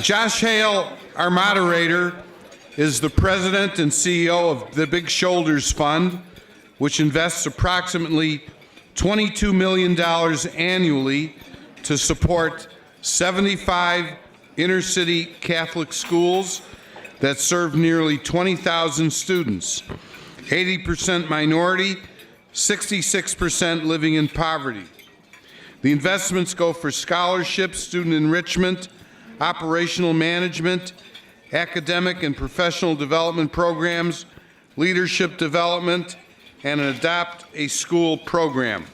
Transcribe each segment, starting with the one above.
Josh Hale, our moderator, is the president and CEO of the Big Shoulders Fund, which invests approximately $22 million annually to support 75 inner-city Catholic schools that serve nearly 20,000 students, 80% minority, 66% living in poverty. The investments go for scholarships, student enrichment, operational management, academic and professional development programs, leadership development, and an Adopt a School program.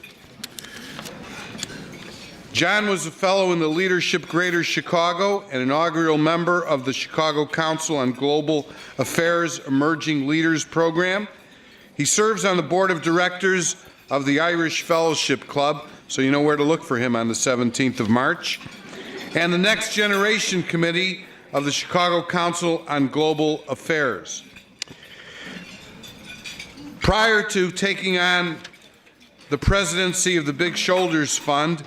John was a fellow in the Leadership Greater Chicago and inaugural member of the Chicago Council on Global Affairs Emerging Leaders program. He serves on the board of directors of the Irish Fellowship Club, so you know where to look for him on the 17th of March, and the Next Generation Committee of the Chicago Council on Global Affairs. Prior to taking on the presidency of the Big Shoulders Fund,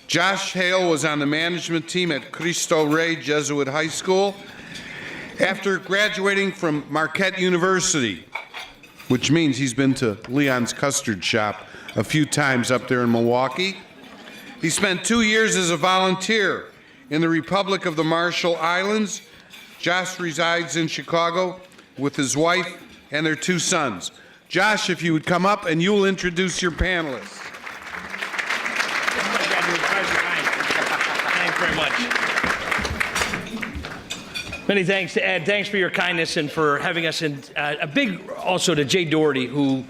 Josh Hale was on the management team at Cristo Rey Jesuit High School. After graduating from Marquette University, which means he's been to Leon's Custard Shop a few times up there in Milwaukee, he spent 2 years as a volunteer in the Republic of the Marshall Islands. Josh resides in Chicago with his wife and their 2 sons. Josh, if you would come up and you will introduce your panelists. Thanks very much. Many thanks to Ed. Thanks for your kindness and for having us. And a big also to Jay Doherty, who,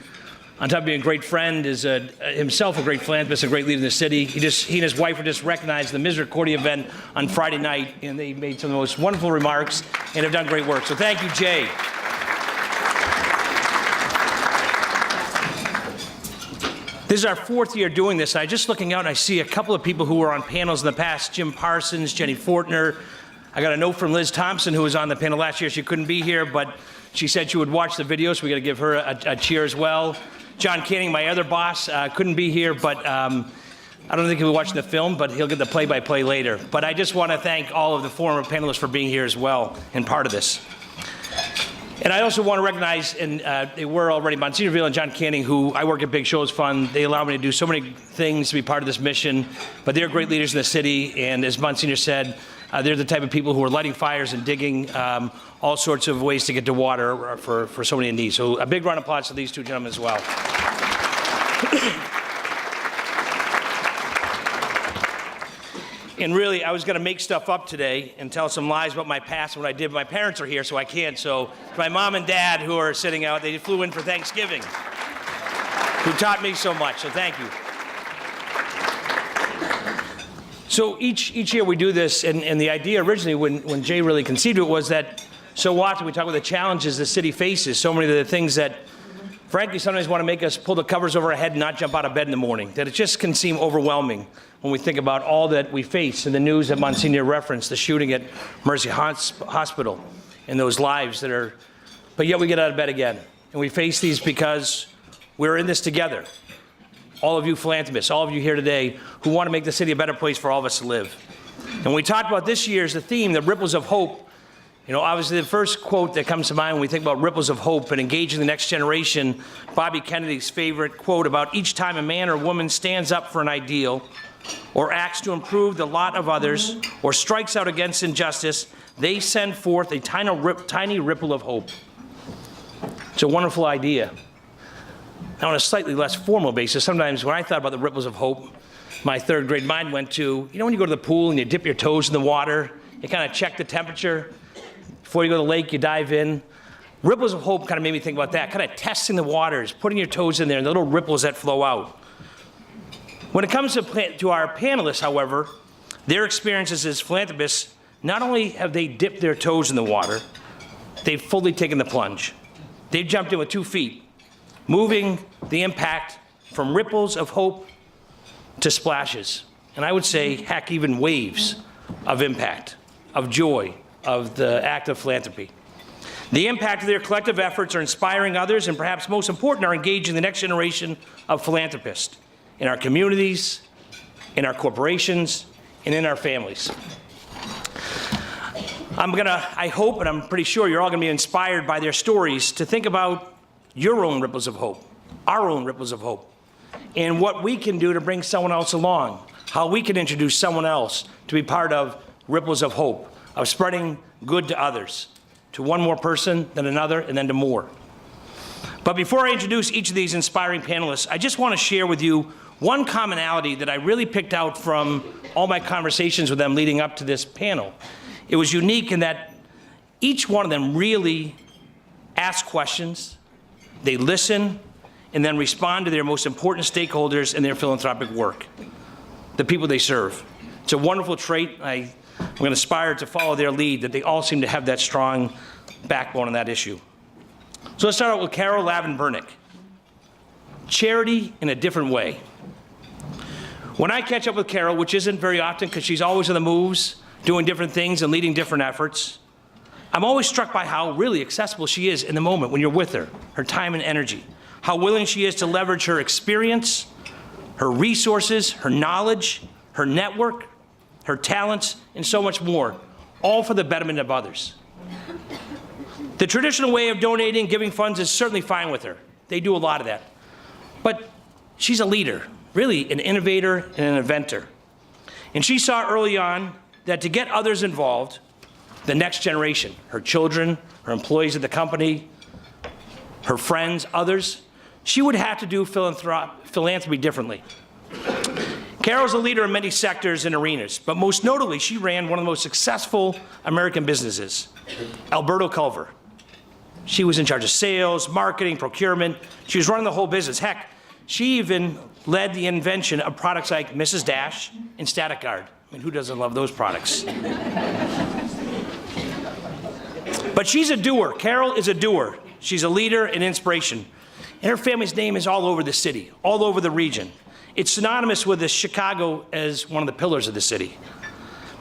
on top of being a great friend, is himself a great philanthropist, a great leader in the city. He and his wife were just recognized at the Misericordia event on Friday night, and they made some of the most wonderful remarks and have done great work. So thank you, Jay. This is our 4th year doing this. I just looking out and I see a couple of people who were on panels in the past, Jim Parsons, Jenny Fortner. I got a note from Liz Thompson, who was on the panel last year. She couldn't be here, but she said she would watch the video, so we got to give her a cheer as well. John Canning, my other boss, couldn't be here, but I don't think he'll be watching the film, but he'll get the play-by-play later. But I just want to thank all of the former panelists for being here as well and part of this. And I also want to recognize, and they were already, Monsignor Villa and John Canning, who I work at Big Shoulders Fund. They allow me to do so many things to be part of this mission, but they're great leaders in the city, and as Monsignor said, they're the type of people who are lighting fires and digging all sorts of ways to get to water for so many in need. So a big round of applause to these 2 gentlemen as well. And really, I was going to make stuff up today and tell some lies about my past and what I did. My parents are here, so I can't. So my mom and dad, who are sitting out, they flew in for Thanksgiving, who taught me so much. So thank you. So each year we do this, and the idea originally, when Jay really conceived it, was that so often we talk about the challenges the city faces, so many of the things that, frankly, sometimes want to make us pull the covers over our head and not jump out of bed in the morning, that it just can seem overwhelming when we think about all that we face in the news that Monsignor referenced, the shooting at Mercy Hospital, and those lives that are, but yet we get out of bed again. And we face these because we're in this together. All of you philanthropists, all of you here today who want to make the city a better place for all of us to live. And when we talked about this year's the theme, the ripples of hope, you know, obviously the first quote that comes to mind when we think about ripples of hope and engaging the next generation, Bobby Kennedy's favorite quote about each time a man or woman stands up for an ideal or acts to improve the lot of others or strikes out against injustice, they send forth a tiny ripple of hope. It's a wonderful idea. Now, on a slightly less formal basis, sometimes when I thought about the ripples of hope, my 3rd grade mind went to, you know, when you go to the pool and you dip your toes in the water, you kind of check the temperature. Before you go to the lake, you dive in. Ripples of hope kind of made me think about that, kind of testing the waters, putting your toes in there, and the little ripples that flow out. When it comes to our panelists, however, their experiences as philanthropists, not only have they dipped their toes in the water, they've fully taken the plunge. They've jumped in with 2 feet, moving the impact from ripples of hope to splashes. And I would say, heck, even waves of impact, of joy, of the act of philanthropy. The impact of their collective efforts are inspiring others, and perhaps most important, are engaging the next generation of philanthropists in our communities, in our corporations, and in our families. I hope, and I'm pretty sure you're all gonna be inspired by their stories to think about your own ripples of hope, our own ripples of hope, and what we can do to bring someone else along, how we can introduce someone else to be part of ripples of hope, of spreading good to others, to one more person, then another, and then to more. But before I introduce each of these inspiring panelists, I just want to share with you one commonality that I really picked out from all my conversations with them leading up to this panel. It was unique in that each one of them really ask questions, they listen, and then respond to their most important stakeholders in their philanthropic work, the people they serve. It's a wonderful trait. I'm going to aspire to follow their lead, that they all seem to have that strong backbone on that issue. So let's start out with Carol, Lavin, Bernick. Charity in a different way. When I catch up with Carol, which isn't very often because she's always on the moves, doing different things and leading different efforts, I'm always struck by how really accessible she is in the moment when you're with her time and energy, how willing she is to leverage her experience, her resources, her knowledge, her network, her talents, and so much more, all for the betterment of others. The traditional way of donating, giving funds is certainly fine with her. They do a lot of that. But she's a leader, really an innovator and an inventor. And she saw early on that to get others involved, the next generation, her children, her employees at the company, her friends, others, she would have to do philanthropy differently. Carol's a leader in many sectors and arenas, but most notably, she ran one of the most successful American businesses, Alberto Culver. She was in charge of sales, marketing, procurement. She was running the whole business. Heck, she even led the invention of products like Mrs. Dash and Static Guard. I mean, who doesn't love those products? But she's a doer. Carol is a doer. She's a leader and inspiration. And her family's name is all over the city, all over the region. It's synonymous with Chicago as one of the pillars of the city.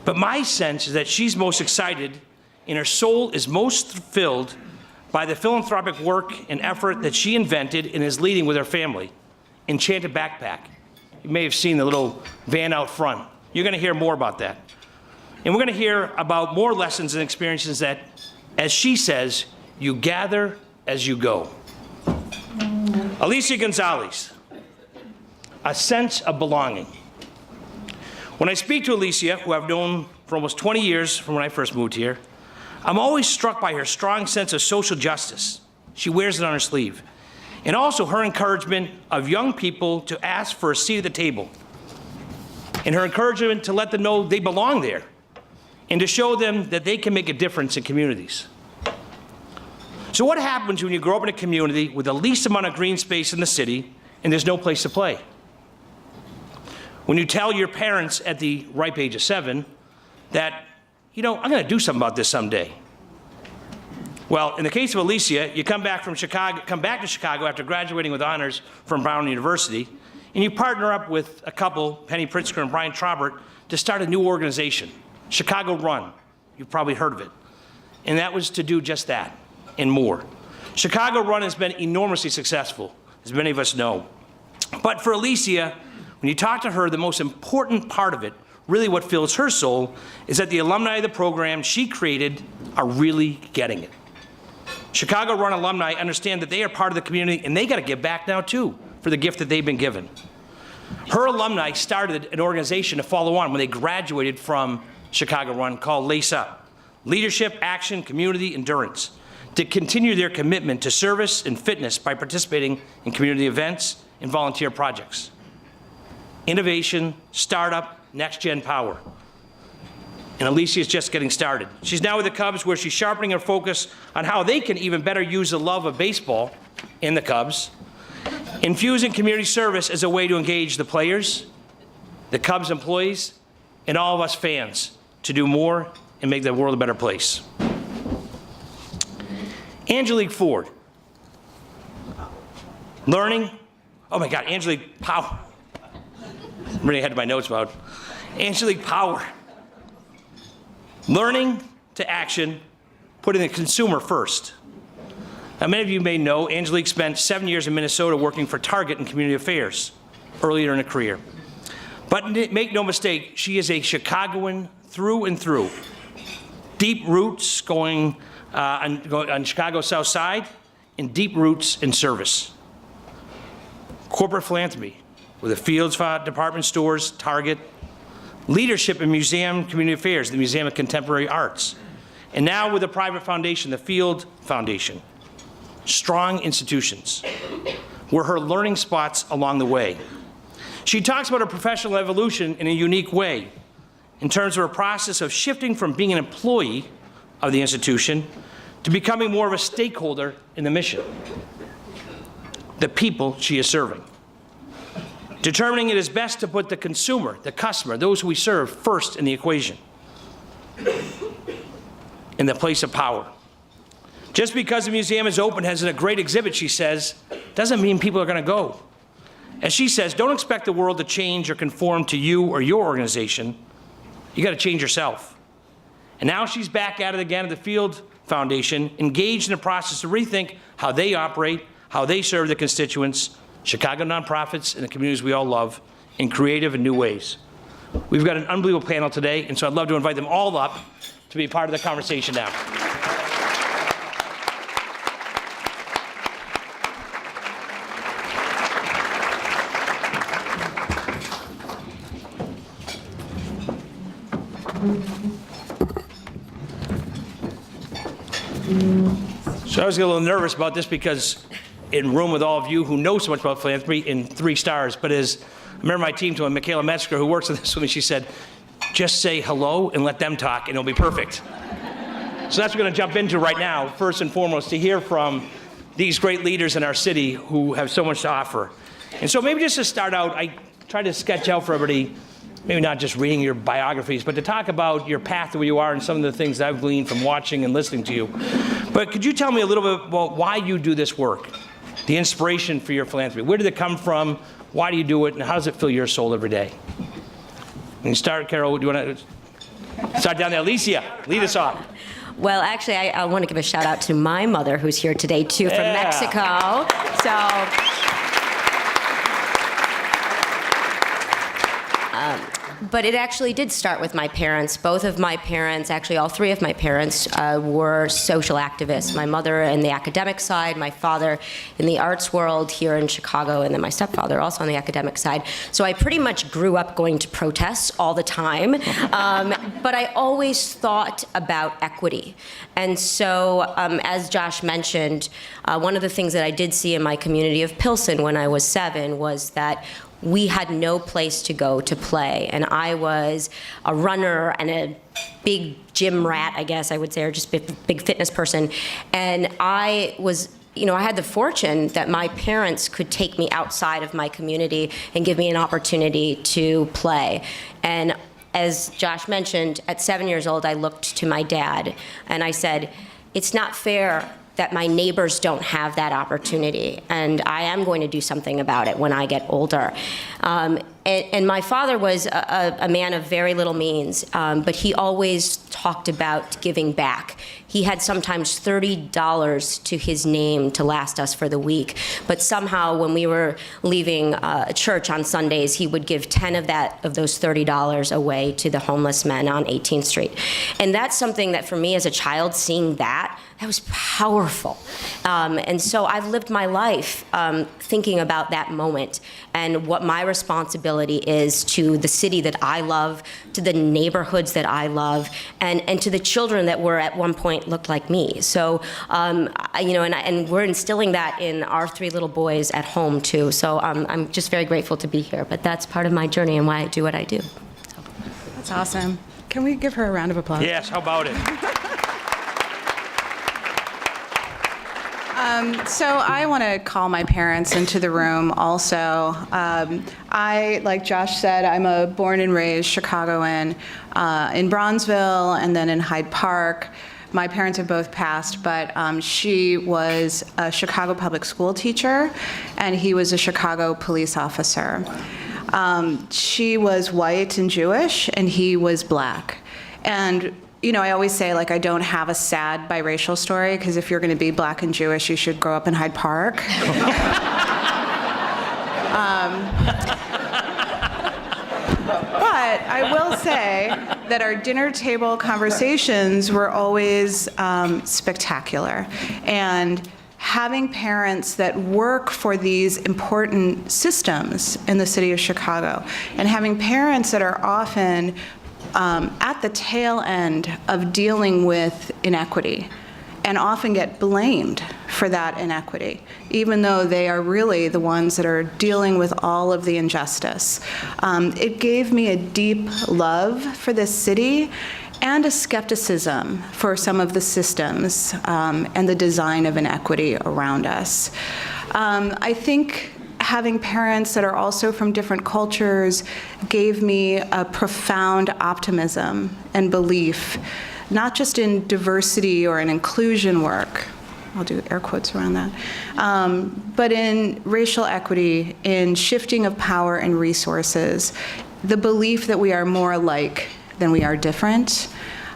But my sense is that she's most excited and her soul is most filled by the philanthropic work and effort that she invented and is leading with her family, Enchanted Backpack. You may have seen the little van out front. You're going to hear more about that. And we're going to hear about more lessons and experiences that, as she says, you gather as you go. Alicia Gonzalez, a sense of belonging. When I speak to Alicia, who I've known for almost 20 years from when I first moved here, I'm always struck by her strong sense of social justice. She wears it on her sleeve. And also her encouragement of young people to ask for a seat at the table. And her encouragement to let them know they belong there. And to show them that they can make a difference in communities. So what happens when you grow up in a community with the least amount of green space in the city and there's no place to play? When you tell your parents at the ripe age of 7 that, you know, I'm going to do something about this someday. Well, in the case of Alicia, you come back to Chicago after graduating with honors from Brown University, and you partner up with a couple, Penny Pritzker and Brian Traubert, to start a new organization, Chicago Run. You've probably heard of it. And that was to do just that and more. Chicago Run has been enormously successful, as many of us know. But for Alicia, when you talk to her, the most important part of it, really what fills her soul, is that the alumni of the program she created are really getting it. Chicago Run alumni understand that they are part of the community and they got to give back now too for the gift that they've been given. Her alumni started an organization to follow on when they graduated from Chicago Run called Lace Up, Leadership, Action, Community, Endurance, to continue their commitment to service and fitness by participating in community events and volunteer projects. Innovation, startup, next-gen power. And Alicia is just getting started. She's now with the Cubs where she's sharpening her focus on how they can even better use the love of baseball in the Cubs, infusing community service as a way to engage the players, the Cubs employees, and all of us fans to do more and make the world a better place. Angelique Ford. Learning. Oh my God, Angelique Power. I'm running ahead of my notes about Angelique Power. Learning to action, putting the consumer first. Now, many of you may know Angelique spent 7 years in Minnesota working for Target in community affairs earlier in her career. But make no mistake, she is a Chicagoan through and through. deep roots going on Chicago's South Side, and deep roots in service. Corporate philanthropy with the Fields Department Stores, Target, leadership in museum community affairs, the Museum of Contemporary Arts, and now with a private foundation, the Field Foundation. Strong institutions were her learning spots along the way. She talks about her professional evolution in a unique way in terms of her process of shifting from being an employee of the institution to becoming more of a stakeholder in the mission, the people she is serving. Determining it is best to put the consumer, the customer, those who we serve, first in the equation, in the place of power. Just because the museum is open, has a great exhibit, she says, doesn't mean people are going to go. As she says, don't expect the world to change or conform to you or your organization. You got to change yourself. And now she's back at it again at the Field Foundation, engaged in a process to rethink how they operate, how they serve the constituents, Chicago nonprofits, and the communities we all love in creative and new ways. We've got an unbelievable panel today, and so I'd love to invite them all up to be part of the conversation now. So I was a little nervous about this because in a room with all of you who know so much about philanthropy in 3 stars, but as I remember my team told me, Michaela Metzger, who works on this with me, she said, just say hello and let them talk and it'll be perfect. So that's what we're going to jump into right now, first and foremost, to hear from these great leaders in our city who have so much to offer. And so maybe just to start out, I tried to sketch out for everybody, maybe not just reading your biographies, but to talk about your path to where you are and some of the things that I've gleaned from watching and listening to you. But could you tell me a little bit about why you do this work, the inspiration for your philanthropy? Where did it come from? Why do you do it? And how does it fill your soul every day? And start, Carol, do you want to start down there? Alicia, lead us off. Well, actually, I want to give a shout out to my mother, who's here today, too, from Mexico. But it actually did start with my parents. Both of my parents, actually all 3 of my parents, were social activists. My mother in the academic side, my father in the arts world here in Chicago, and then my stepfather also on the academic side. So I pretty much grew up going to protests all the time. But I always thought about equity. And so, as Josh mentioned, one of the things that I did see in my community of Pilsen when I was 7 was that we had no place to go to play. And I was a runner and a big gym rat, I guess I would say, or just a big fitness person. And I was, I had the fortune that my parents could take me outside of my community and give me an opportunity to play. And as Josh mentioned, at 7 years old, I looked to my dad and I said, it's not fair that my neighbors don't have that opportunity, and I am going to do something about it when I get older. And my father was a man of very little means, but he always talked about giving back. He had sometimes $30 to his name to last us for the week, but somehow when we were leaving church on Sundays, he would give 10 of those $30 away to the homeless men on 18th Street. And that's something that for me as a child, seeing that was powerful. And so I've lived my life thinking about that moment and what my responsibility is to the city that I love, to the neighborhoods that I love, and to the children that were at one point looked like me. So, and we're instilling that in our 3 little boys at home too. So I'm just very grateful to be here. But that's part of my journey and why I do what I do. That's awesome. Can we give her a round of applause? Yes, how about it? So I want to call my parents into the room also. I, like Josh said, I'm a born and raised Chicagoan in Bronzeville and then in Hyde Park. My parents have both passed, but she was a Chicago public school teacher and he was a Chicago police officer. She was white and Jewish and he was black. And I always say, I don't have a sad biracial story, because if you're going to be black and Jewish, you should grow up in Hyde Park. But I will say that our dinner table conversations were always spectacular. And having parents that work for these important systems in the city of Chicago, and having parents that are often at the tail end of dealing with inequity, and often get blamed for that inequity, even though they are really the ones that are dealing with all of the injustice. It gave me a deep love for this city and a skepticism for some of the systems and the design of inequity around us. I think having parents that are also from different cultures gave me a profound optimism and belief, not just in diversity or in inclusion work, I'll do air quotes around that, but in racial equity, in shifting of power and resources, the belief that we are more alike than we are different,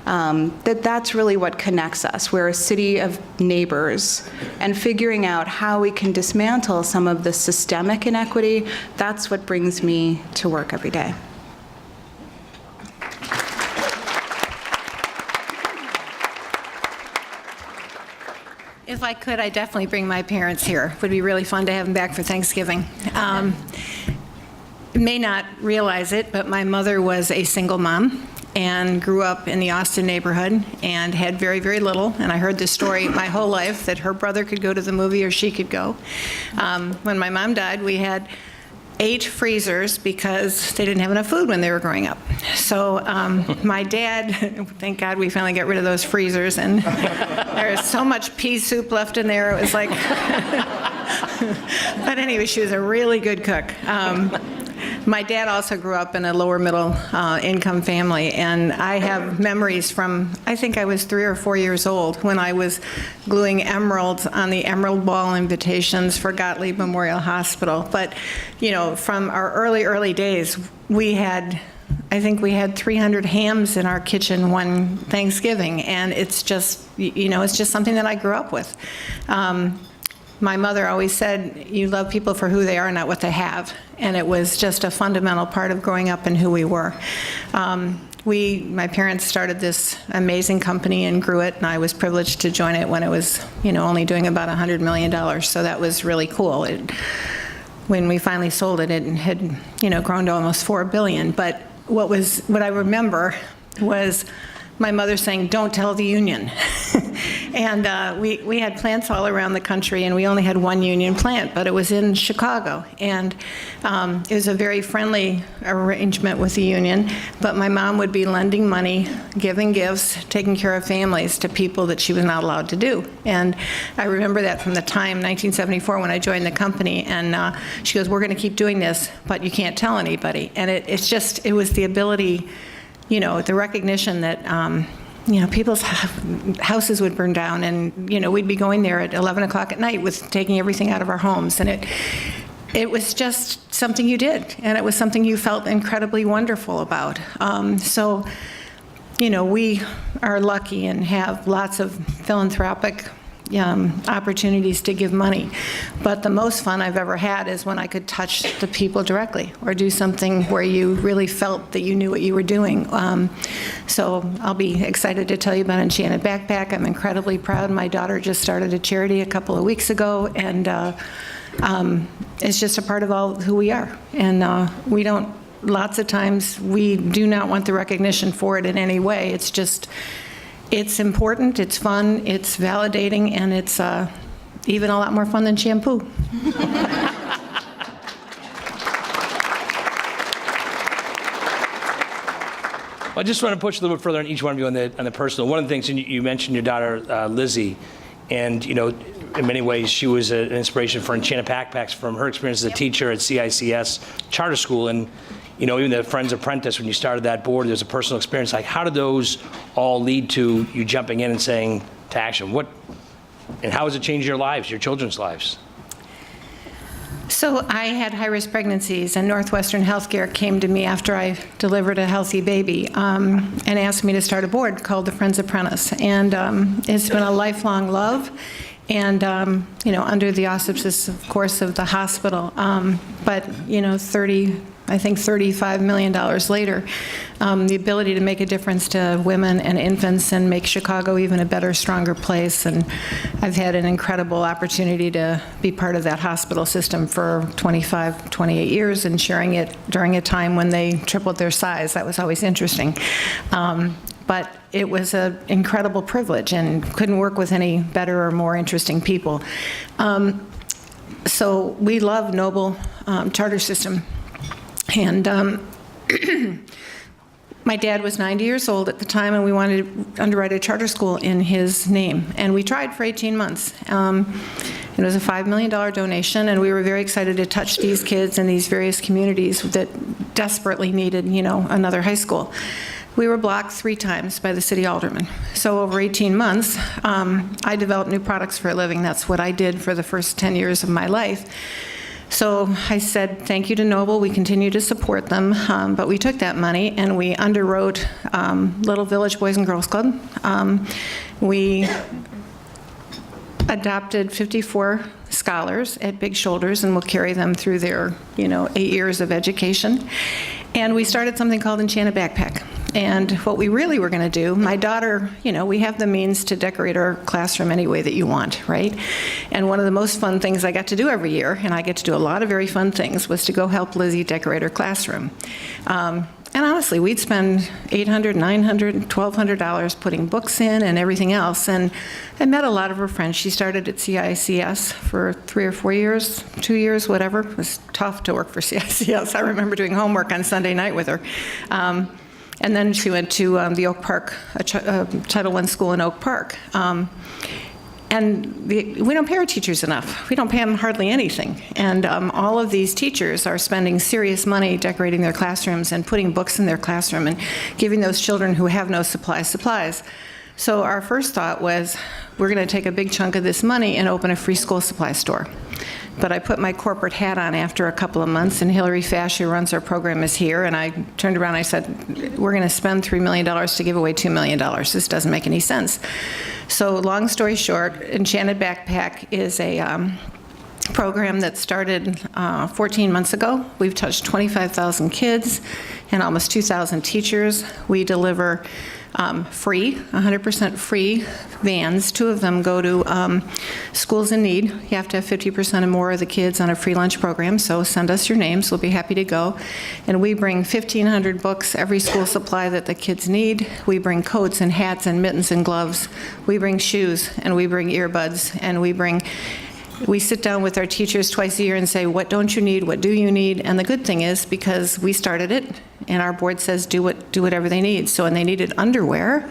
that's really what connects us. We're a city of neighbors, and figuring out how we can dismantle some of the systemic inequity, that's what brings me to work every day. If I could, I'd definitely bring my parents here. It would be really fun to have them back for Thanksgiving. May not realize it, but my mother was a single mom and grew up in the Austin neighborhood and had very, very little. And I heard this story my whole life, that her brother could go to the movie or she could go. When my mom died, we had 8 freezers because they didn't have enough food when they were growing up. So my dad, thank God we finally got rid of those freezers, and there's so much pea soup left in there, it was like, but anyway, she was a really good cook. My dad also grew up in a lower middle income family, and I have memories from, I think I was 3 or 4 years old when I was gluing emeralds on the emerald ball invitations for Gottlieb Memorial Hospital. But, you know, from our early days, I think we had 300 hams in our kitchen one Thanksgiving, and it's just, you know, it's just something that I grew up with. My mother always said, you love people for who they are, not what they have. And it was just a fundamental part of growing up and who we were. My parents started this amazing company and grew it, and I was privileged to join it when it was, you know, only doing about $100 million. So that was really cool. When we finally sold it, it had, you know, grown to almost $4 billion. But what I remember was my mother saying, "Don't tell the union." And we had plants all around the country, and we only had one union plant, but it was in Chicago. And it was a very friendly arrangement with the union, but my mom would be lending money, giving gifts, taking care of families to people that she was not allowed to do. And I remember that from the time, 1974, when I joined the company, and she goes, "We're going to keep doing this, but you can't tell anybody." And it was the ability, you know, the recognition that, you know, people's houses would burn down, and, you know, we'd be going there at 11 o'clock at night with taking everything out of our homes. And it was just something you did, and it was something you felt incredibly wonderful about. So, you know, we are lucky and have lots of philanthropic opportunities to give money. But the most fun I've ever had is when I could touch the people directly or do something where you really felt that you knew what you were doing. So I'll be excited to tell you about Enchanted Backpack. I'm incredibly proud. My daughter just started a charity a couple of weeks ago, and it's just a part of all who we are. And lots of times we do not want the recognition for it in any way. It's just, it's important, it's fun, it's validating, and it's even a lot more fun than shampoo. I just want to push a little bit further on each one of you on the personal. One of the things, and you mentioned your daughter, Lizzie, and, you know, in many ways she was an inspiration for Enchanted Backpacks from her experience as a teacher at CICS Charter School. And, you know, even the Friends Apprentice, when you started that board, there's a personal experience. Like, how did those all lead to you jumping in and saying to action? And how has it changed your lives, your children's lives? So I had high-risk pregnancies, and Northwestern Healthcare came to me after I delivered a healthy baby and asked me to start a board called the Friends Apprentice. And it's been a lifelong love, and, you know, under the auspices, of course, of the hospital. But, you know, 30 I think $35 million later, the ability to make a difference to women and infants and make Chicago even a better, stronger place. And I've had an incredible opportunity to be part of that hospital system for 25, 28 years and sharing it during a time when they tripled their size. That was always interesting. But it was an incredible privilege and couldn't work with any better or more interesting people. So we love Noble charter system. And my dad was 90 years old at the time, and we wanted to underwrite a charter school in his name. And we tried for 18 months. It was a $5 million donation, and we were very excited to touch these kids in these various communities that desperately needed, another high school. We were blocked 3 times by the city alderman. So over 18 months, I developed new products for a living. That's what I did for the first 10 years of my life. So I said, thank you to Noble, we continue to support them, but we took that money and we underwrote Little Village Boys and Girls Club. We adopted 54 scholars at Big Shoulders and will carry them through their, 8 years of education. And we started something called Enchanted Backpack. And what we really were going to do, my daughter, we have the means to decorate our classroom any way that you want, right? And one of the most fun things I got to do every year, and I get to do a lot of very fun things, was to go help Lizzie decorate her classroom. And honestly, we'd spend $800, $900, $1,200 putting books in and everything else. And I met a lot of her friends. She started at CICS for 3 or 4 years, 2 years, whatever. It was tough to work for CICS. I remember doing homework on Sunday night with her. And then she went to the Oak Park, a Title I school in Oak Park. And we don't pay our teachers enough. We don't pay them hardly anything. And all of these teachers are spending serious money decorating their classrooms and putting books in their classroom and giving those children who have no supplies. So our first thought was, we're going to take a big chunk of this money and open a free school supply store. But I put my corporate hat on after a couple of months, and Hillary Fash, who runs our program, is here, and I turned around and I said, we're going to spend $3 million to give away $2 million. This doesn't make any sense. So long story short, Enchanted Backpack is a program that started 14 months ago. We've touched 25,000 kids and almost 2,000 teachers. We deliver free, 100% free vans. 2 of them go to schools in need. You have to have 50% or more of the kids on a free lunch program, so send us your names. We'll be happy to go. And we bring 1,500 books, every school supply that the kids need. We bring coats and hats and mittens and gloves. We bring shoes, and we bring earbuds, and we sit down with our teachers twice a year and say, what don't you need, what do you need? And the good thing is, because we started it, and our board says do whatever they need. So when they needed underwear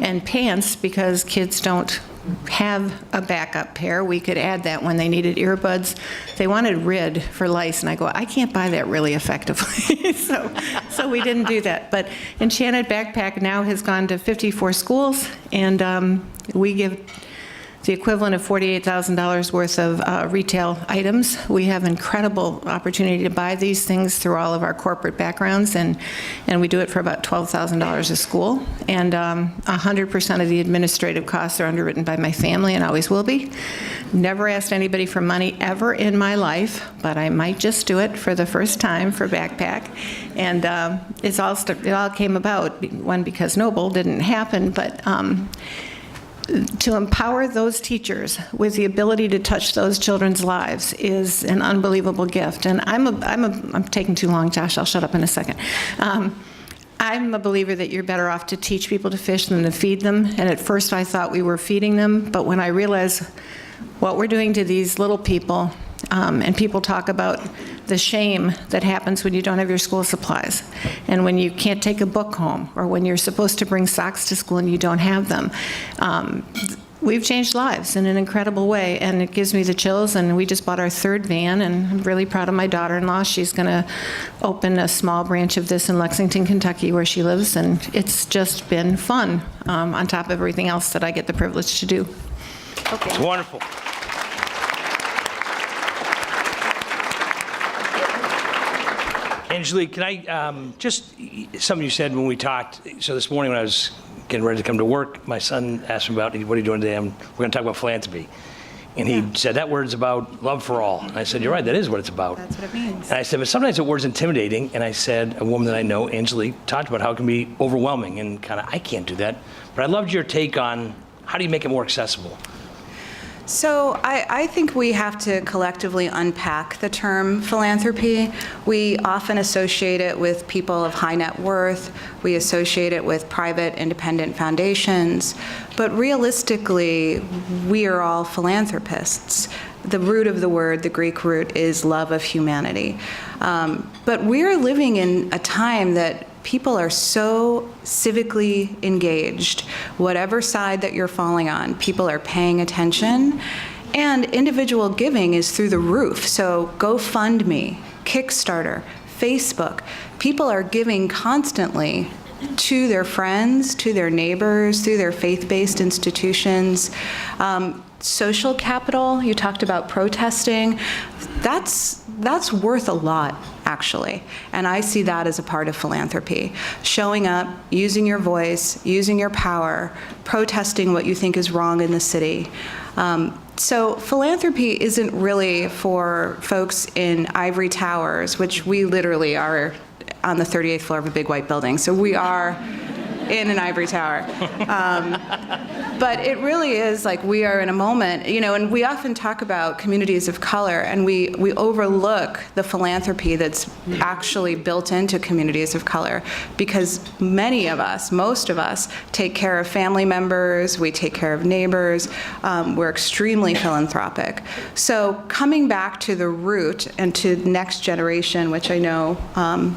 and pants, because kids don't have a backup pair, we could add that. When they needed earbuds, they wanted Rid for lice, and I go, I can't buy that really effectively. so we didn't do that. But Enchanted Backpack now has gone to 54 schools, and we give the equivalent of $48,000 worth of retail items. We have incredible opportunity to buy these things through all of our corporate backgrounds, and we do it for about $12,000 a school. And 100% of the administrative costs are underwritten by my family and always will be. Never asked anybody for money ever in my life, but I might just do it for the first time for Backpack. And it all came about, one, because Noble didn't happen, but to empower those teachers with the ability to touch those children's lives is an unbelievable gift. And I'm taking too long, Josh. I'll shut up in a second. I'm a believer that you're better off to teach people to fish than to feed them. And at first I thought we were feeding them, but when I realized what we're doing to these little people, and people talk about the shame that happens when you don't have your school supplies, and when you can't take a book home, or when you're supposed to bring socks to school and you don't have them. We've changed lives in an incredible way, and it gives me the chills. And we just bought our 3rd van, and I'm really proud of my daughter-in-law. She's going to open a small branch of this in Lexington, Kentucky, where she lives, and it's just been fun, on top of everything else that I get the privilege to do. Okay. It's wonderful. Angelique, can I just, something you said when we talked, so this morning when I was getting ready to come to work, my son asked me about, what are you doing today? We're going to talk about philanthropy. And he said, that word's about love for all. And I said, you're right, that is what it's about. That's what it means. And I said, but sometimes the word's intimidating. And I said, a woman that I know, Angelique, talked about how it can be overwhelming and kind of, I can't do that. But I loved your take on how do you make it more accessible? So I think we have to collectively unpack the term philanthropy. We often associate it with people of high net worth. We associate it with private independent foundations. But realistically, we are all philanthropists. The root of the word, the Greek root, is love of humanity. But we're living in a time that people are so civically engaged. Whatever side that you're falling on, people are paying attention. And individual giving is through the roof. So GoFundMe, Kickstarter, Facebook, people are giving constantly to their friends, to their neighbors, through their faith-based institutions. Social capital, you talked about protesting, that's worth a lot, actually. And I see that as a part of philanthropy. Showing up, using your voice, using your power, protesting what you think is wrong in the city. So philanthropy isn't really for folks in ivory towers, which we literally are on the 38th floor of a big white building. So we are in an ivory tower. But it really is like we are in a moment, and we often talk about communities of color, and we overlook the philanthropy that's actually built into communities of color, because many of us, most of us, take care of family members, we take care of neighbors, we're extremely philanthropic. So coming back to the root and to next generation, which I know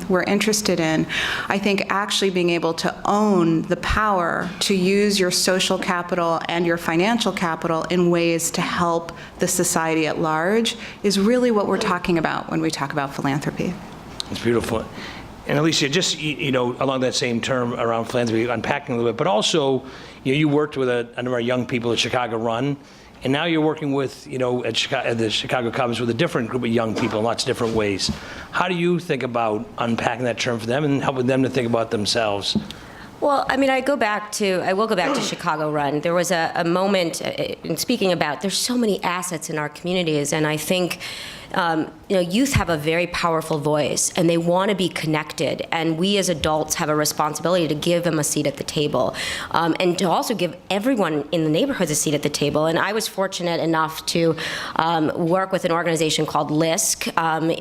we're interested in, I think actually being able to own the power to use your social capital and your financial capital in ways to help the society at large is really what we're talking about when we talk about philanthropy. It's beautiful. And Alicia, just, along that same term around philanthropy, unpacking a little bit, but also, you worked with a number of young people at Chicago Run, and now you're working with, at the Chicago Cubs with a different group of young people in lots of different ways. How do you think about unpacking that term for them and helping them to think about themselves? Well, I mean, I will go back to Chicago Run. There was a moment in speaking about there's so many assets in our communities, and I think youth have a very powerful voice, and they want to be connected, and we as adults have a responsibility to give them a seat at the table, and to also give everyone in the neighborhoods a seat at the table. And I was fortunate enough to work with an organization called LISC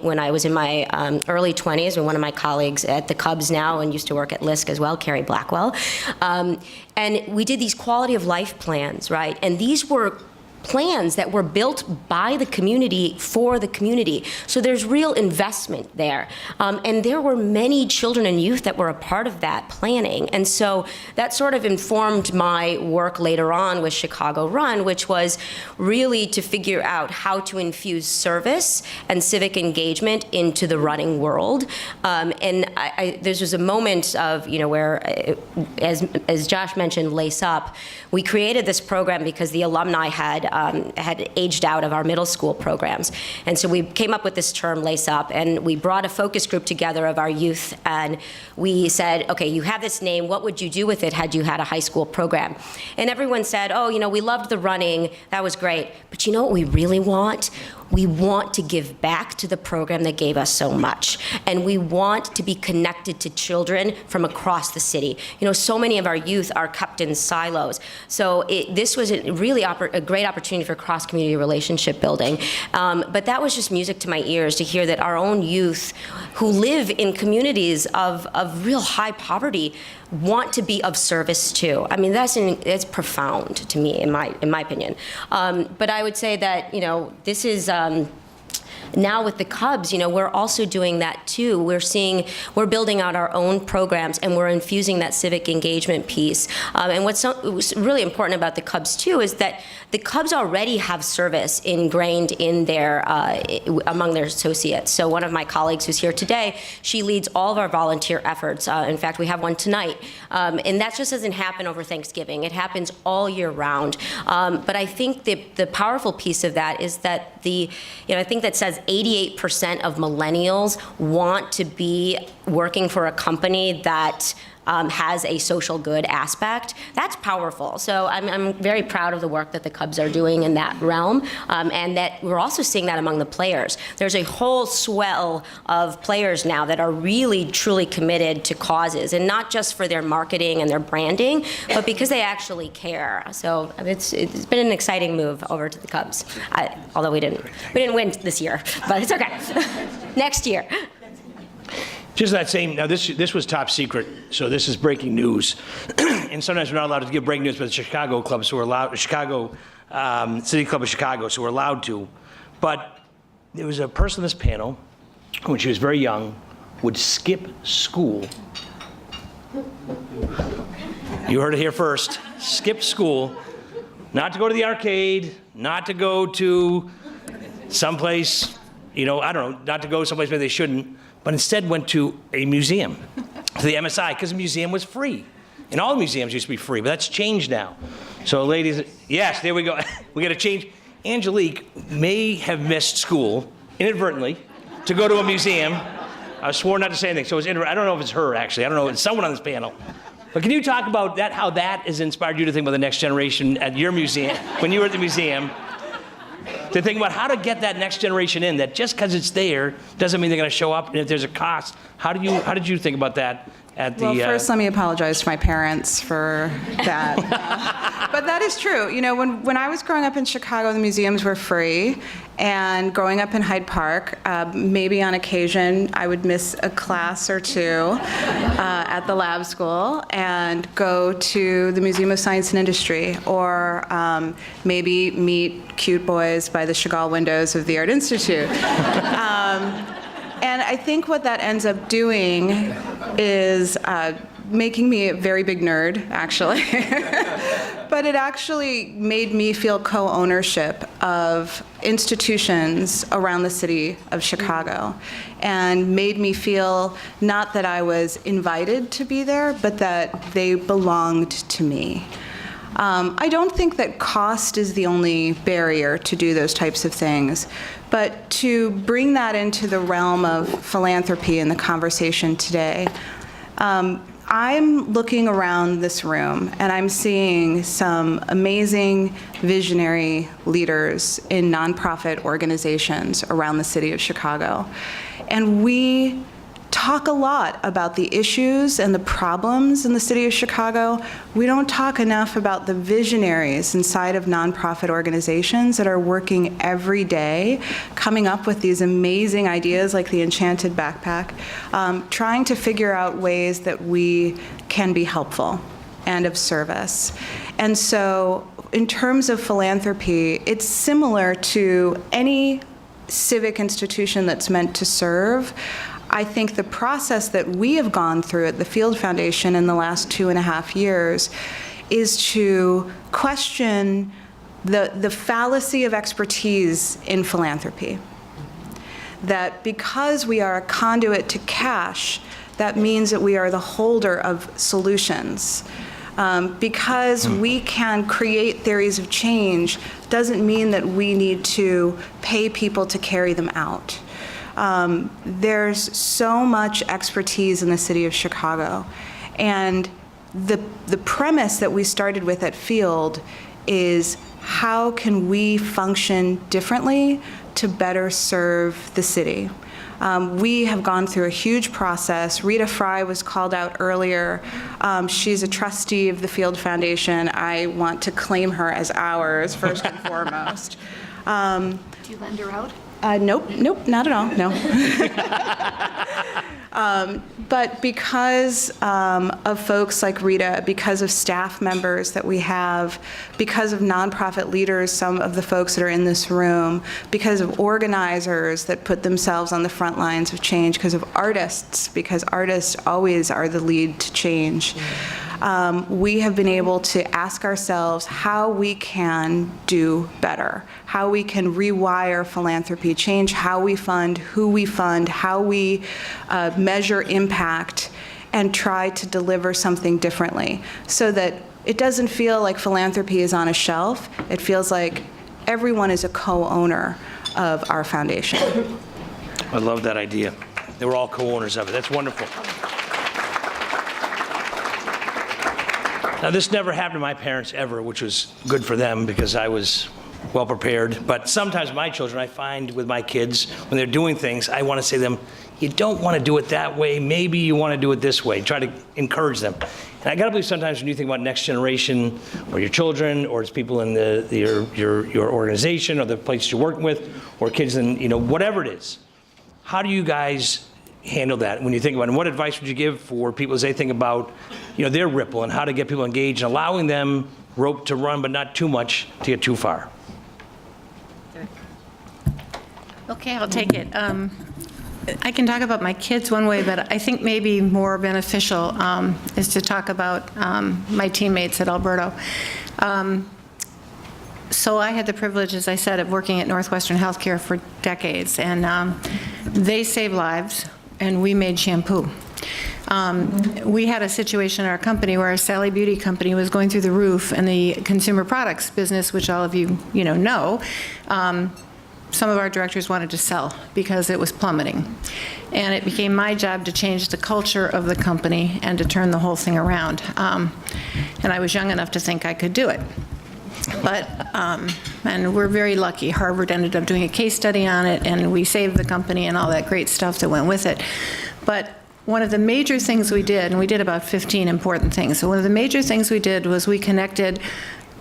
when I was in my early 20s, and one of my colleagues at the Cubs now and used to work at LISC as well, Carrie Blackwell. And we did these quality of life plans, right? And these were plans that were built by the community for the community. So there's real investment there. And there were many children and youth that were a part of that planning. And so that sort of informed my work later on with Chicago Run, which was really to figure out how to infuse service and civic engagement into the running world. And there was a moment of, where, as Josh mentioned, Lace Up, we created this program because the alumni had aged out of our middle school programs. And so we came up with this term, Lace Up, and we brought a focus group together of our youth, and we said, okay, you have this name, what would you do with it had you had a high school program? And everyone said, oh, we loved the running, that was great, but you know what we really want? We want to give back to the program that gave us so much. And we want to be connected to children from across the city. So many of our youth are kept in silos. So this was really a great opportunity for cross-community relationship building. But that was just music to my ears to hear that our own youth who live in communities of real high poverty want to be of service too. I mean, that's profound to me, in my opinion. But I would say that this is. Now with the Cubs, we're also doing that too. We're building out our own programs, and we're infusing that civic engagement piece. And what's really important about the Cubs too is that the Cubs already have service ingrained in among their associates. So one of my colleagues who's here today, she leads all of our volunteer efforts. In fact, we have one tonight. And that just doesn't happen over Thanksgiving. It happens all year round. But I think the powerful piece of that is that I think that says 88% of millennials want to be working for a company that has a social good aspect, that's powerful. So I'm very proud of the work that the Cubs are doing in that realm, and that we're also seeing that among the players. There's a whole swell of players now that are really, truly committed to causes, and not just for their marketing and their branding, but because they actually care. So it's been an exciting move over to the Cubs, although we didn't win this year, but it's okay. Next year. Just that same, now this was top secret, so this is breaking news. And sometimes we're not allowed to give breaking news, but the Chicago Club, so we're allowed, City Club of Chicago, so we're allowed to. But there was a person on this panel, when she was very young, would skip school. You heard it here first. Skip school, not to go to the arcade, not to go to someplace, I don't know, not to go someplace where they shouldn't, but instead went to a museum, to the MSI, because the museum was free. And all the museums used to be free, but that's changed now. So ladies, yes, there we go. We got to change. Angelique may have missed school inadvertently to go to a museum. I was sworn not to say anything, so I don't know if it's her, actually. I don't know, it's someone on this panel. But can you talk about that, how that has inspired you to think about the next generation at your museum, when you were at the museum, to think about how to get that next generation in, that just because it's there doesn't mean they're going to show up, and if there's a cost, how did you think about that at the... Well, first let me apologize to my parents for that. But that is true. When I was growing up in Chicago, the museums were free, and growing up in Hyde Park, maybe on occasion I would miss a class or two at the lab school and go to the Museum of Science and Industry, or maybe meet cute boys by the Chagall windows of the Art Institute. And I think what that ends up doing is making me a very big nerd, actually. But it actually made me feel co-ownership of institutions around the city of Chicago, and made me feel not that I was invited to be there, but that they belonged to me. I don't think that cost is the only barrier to do those types of things, but to bring that into the realm of philanthropy in the conversation today, I'm looking around this room and I'm seeing some amazing visionary leaders in nonprofit organizations around the city of Chicago. And we talk a lot about the issues and the problems in the city of Chicago. We don't talk enough about the visionaries inside of nonprofit organizations that are working every day, coming up with these amazing ideas like the Enchanted Backpack, trying to figure out ways that we can be helpful and of service. And so in terms of philanthropy, it's similar to any civic institution that's meant to serve. I think the process that we have gone through at the Field Foundation in the last 2.5 years is to question the fallacy of expertise in philanthropy. That because we are a conduit to cash, that means that we are the holder of solutions. Because we can create theories of change doesn't mean that we need to pay people to carry them out. There's so much expertise in the city of Chicago, and the premise that we started with at Field is how can we function differently to better serve the city. We have gone through a huge process. Rita Fry was called out earlier. She's a trustee of the Field Foundation. I want to claim her as ours, first and foremost. Do you lend her out? Nope, not at all, no. But because of folks like Rita, because of staff members that we have, because of nonprofit leaders, some of the folks that are in this room, because of organizers that put themselves on the front lines of change, because of artists, because artists always are the lead to change, we have been able to ask ourselves how we can do better, how we can rewire philanthropy, change how we fund, who we fund, how we measure impact, and try to deliver something differently so that it doesn't feel like philanthropy is on a shelf. It feels like everyone is a co-owner of our foundation. I love that idea. They were all co-owners of it. That's wonderful. Now, this never happened to my parents ever, which was good for them because I was well prepared. But sometimes my children, I find with my kids, when they're doing things, I want to say to them, you don't want to do it that way. Maybe you want to do it this way. Try to encourage them. And I got to believe sometimes when you think about next generation or your children or it's people in your organization or the place you're working with or kids in, whatever it is, how do you guys handle that when you think about it? And what advice would you give for people as they think about, their ripple and how to get people engaged and allowing them rope to run, but not too much to get too far? Okay, I'll take it. I can talk about my kids one way, but I think maybe more beneficial is to talk about my teammates at Alberto. So I had the privilege, as I said, of working at Northwestern Healthcare for decades, and they saved lives, and we made shampoo. We had a situation in our company where our Sally Beauty company was going through the roof, and the consumer products business, which all of you, know, some of our directors wanted to sell because it was plummeting. And it became my job to change the culture of the company and to turn the whole thing around. And I was young enough to think I could do it. But, and we're very lucky. Harvard ended up doing a case study on it, and we saved the company and all that great stuff that went with it. But one of the major things we did, and we did about 15 important things. So one of the major things we did was we connected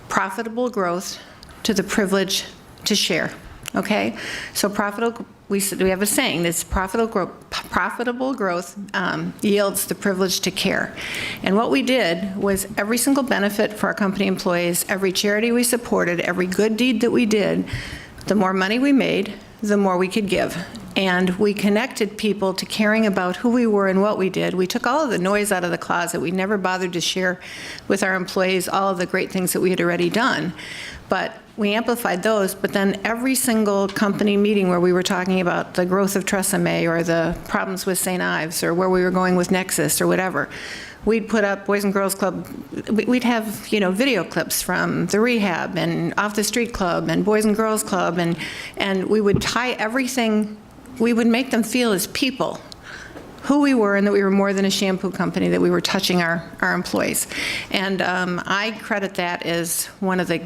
profitable growth to the privilege to share. Okay, so we have a saying that's profitable growth yields the privilege to care. And what we did was every single benefit for our company employees, every charity we supported, every good deed that we did, the more money we made, the more we could give. And we connected people to caring about who we were and what we did. We took all of the noise out of the closet. We never bothered to share with our employees all of the great things that we had already done. But we amplified those, but then every single company meeting where we were talking about the growth of Tresemme or the problems with St. Ives or where we were going with Nexus or whatever, we'd put up Boys and Girls Club. We'd have, video clips from the rehab and Off the Street Club and Boys and Girls Club, and we would tie everything. We would make them feel as people who we were and that we were more than a shampoo company, that we were touching our employees. And I credit that as one of the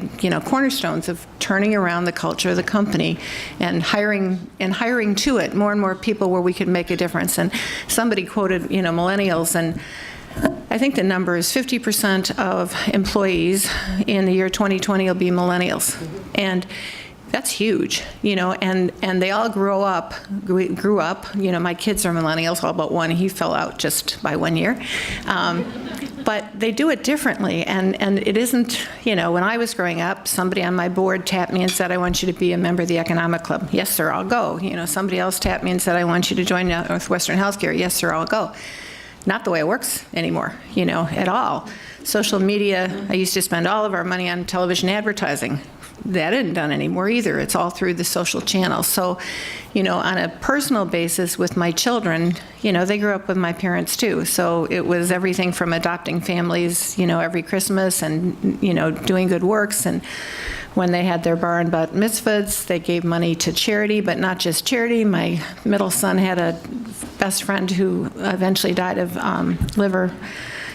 cornerstones of turning around the culture of the company and hiring to it more and more people where we could make a difference. And somebody quoted millennials, and I think the number is 50% of employees in the year 2020 will be millennials. And that's huge, and they all grew up. My kids are millennials, all but one. He fell out just by 1 year. But they do it differently, and it isn't, when I was growing up, somebody on my board tapped me and said, I want you to be a member of the Economic Club. Yes, sir, I'll go. Somebody else tapped me and said, I want you to join Northwestern Healthcare. Yes, sir, I'll go. Not the way it works anymore, at all. Social media, I used to spend all of our money on television advertising. That isn't done anymore either. It's all through the social channels. So, on a personal basis with my children, they grew up with my parents too. So it was everything from adopting families, every Christmas and, doing good works. And when they had their bar and bat mitzvahs, they gave money to charity, but not just charity. My middle son had a best friend who eventually died of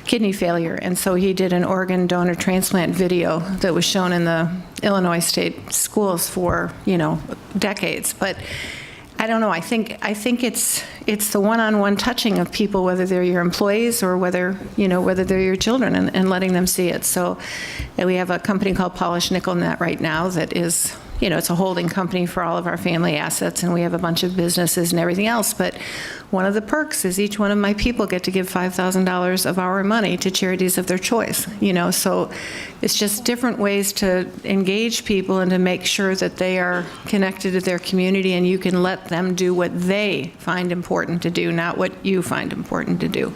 kidney failure, and so he did an organ donor transplant video that was shown in the Illinois state schools for decades. But I don't know. I think it's the one-on-one touching of people, whether they're your employees or whether they're your children, and letting them see it. So we have a company called Polish Nickel Net right now that is, it's a holding company for all of our family assets, and we have a bunch of businesses and everything else. But one of the perks is each one of my people get to give $5,000 of our money to charities of their choice. So it's just different ways to engage people and to make sure that they are connected to their community, and you can let them do what they find important to do, not what you find important to do.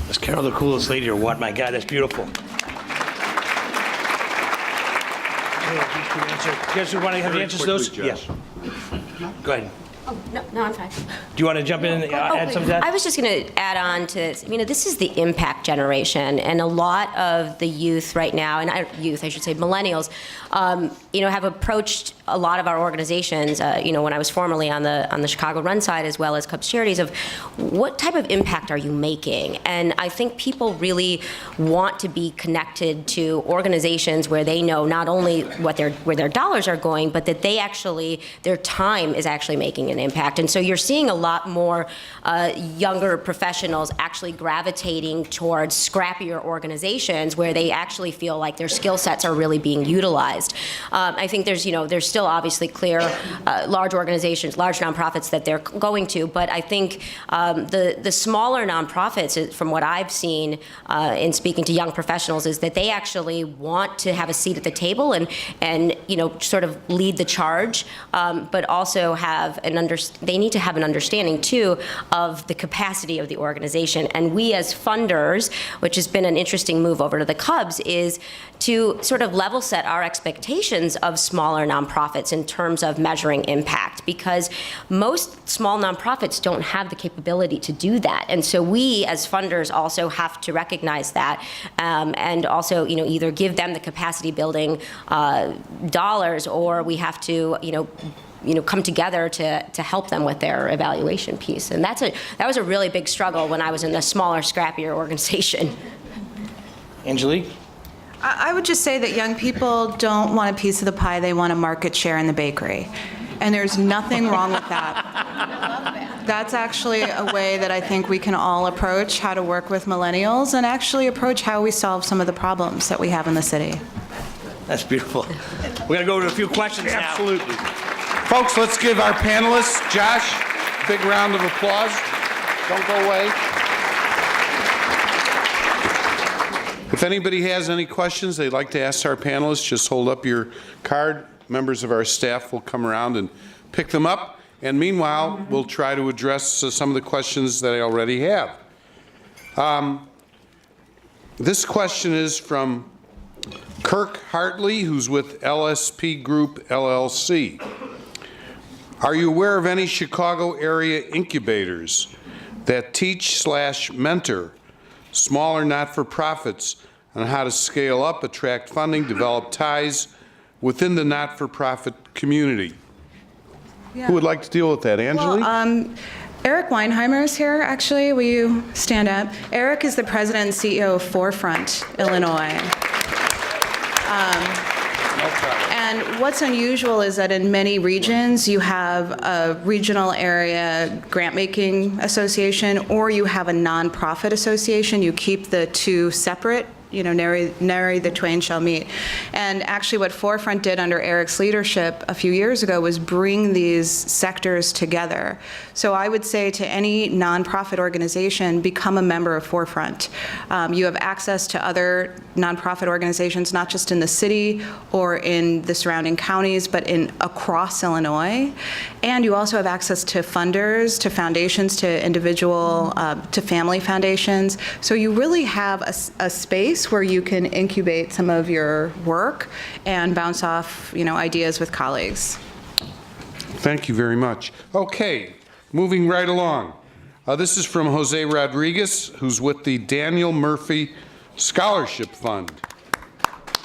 Is Carol the coolest lady or what? My God, that's beautiful. You guys want to have the answers to those? Yes. Go ahead. Oh, no, I'm fine. Do you want to jump in and add something to that? I was just going to add on to this. This is the impact generation, and a lot of the youth right now, and I should say millennials, have approached a lot of our organizations, when I was formerly on the Chicago Run side as well as Cubs Charities, of what type of impact are you making? And I think people really want to be connected to organizations where they know not only where their dollars are going, but that their time is actually making an impact. And so you're seeing a lot more younger professionals actually gravitating towards scrappier organizations where they actually feel like their skill sets are really being utilized. I think there's still obviously clear large organizations, large nonprofits that they're going to, but I think the smaller nonprofits, from what I've seen in speaking to young professionals, is that they actually want to have a seat at the table and sort of lead the charge, but also they need to have an understanding too of the capacity of the organization. And we as funders, which has been an interesting move over to the Cubs, is to sort of level set our expectations of smaller nonprofits in terms of measuring impact, because most small nonprofits don't have the capability to do that. And so we as funders also have to recognize that, and also either give them the capacity building dollars, or we have to come together to help them with their evaluation piece. And that was a really big struggle when I was in the smaller, scrappier organization. Angelique? I would just say that young people don't want a piece of the pie, they want a market share in the bakery. And there's nothing wrong with that. That's actually a way that I think we can all approach how to work with millennials and actually approach how we solve some of the problems that we have in the city. That's beautiful. We're going to go to a few questions now. Absolutely. Folks, let's give our panelists, Josh, a big round of applause. Don't go away. If anybody has any questions they'd like to ask our panelists, just hold up your card. Members of our staff will come around and pick them up. And meanwhile, we'll try to address some of the questions that I already have. This question is from Kirk Hartley, who's with LSP Group, LLC. Are you aware of any Chicago area incubators that teach/mentor smaller not-for-profits on how to scale up, attract funding, develop ties within the not-for-profit community? Yeah. Who would like to deal with that? Angelique? Well, Eric Weinheimer is here, actually. Will you stand up? Eric is the president and CEO of Forefront, Illinois. And what's unusual is that in many regions, you have a regional area grant-making association, or you have a nonprofit association. You keep the two separate. Nary the twain shall meet. And actually what Forefront did under Eric's leadership a few years ago was bring these sectors together. So I would say to any nonprofit organization, become a member of Forefront. You have access to other nonprofit organizations, not just in the city or in the surrounding counties, but across Illinois. And you also have access to funders, to foundations, to individual, to family foundations. So you really have a space where you can incubate some of your work and bounce off, ideas with colleagues. Thank you very much. Okay, moving right along. This is from Jose Rodriguez, who's with the Daniel Murphy Scholarship Fund.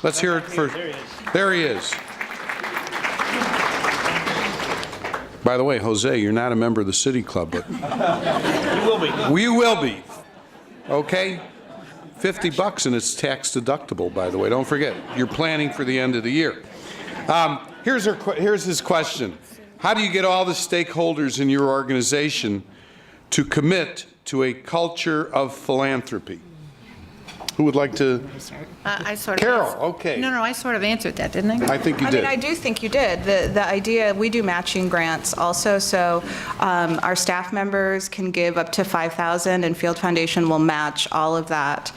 Let's hear it for... There he is. By the way, Jose, you're not a member of the City Club, but... You will be. We will be. Okay? $50 and it's tax deductible, by the way. Don't forget, you're planning for the end of the year. Here's his question. How do you get all the stakeholders in your organization to commit to a culture of philanthropy? Who would like to? I sort of. Carol, okay. No, I sort of answered that, didn't I? I think you did. I do think you did. The idea, we do matching grants also, so our staff members can give up to $5,000 and Field Foundation will match all of that.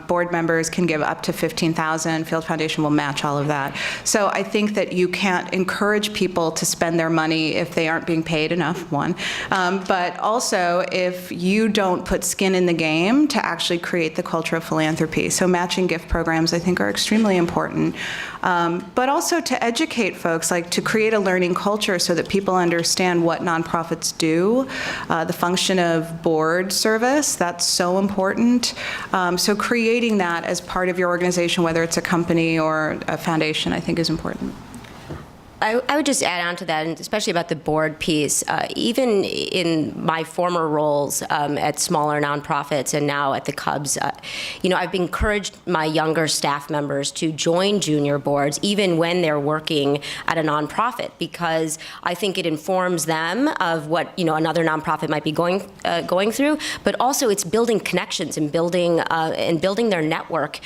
Board members can give up to $15,000, Field Foundation will match all of that. So I think that you can't encourage people to spend their money if they aren't being paid enough, one. But also, if you don't put skin in the game to actually create the culture of philanthropy, philanthropy. So matching gift programs, I think, are extremely important. But also to educate folks, like to create a learning culture so that people understand what nonprofits do, the function of board service, that's so important. So creating that as part of your organization, whether it's a company or a foundation, I think is important. I would just add on to that, and especially about the board piece. Even in my former roles at smaller nonprofits and now at the Cubs, I've encouraged my younger staff members to join junior boards, even when they're working at a nonprofit, because I think it informs them of what another nonprofit might be going through. But also, it's building connections and building their network.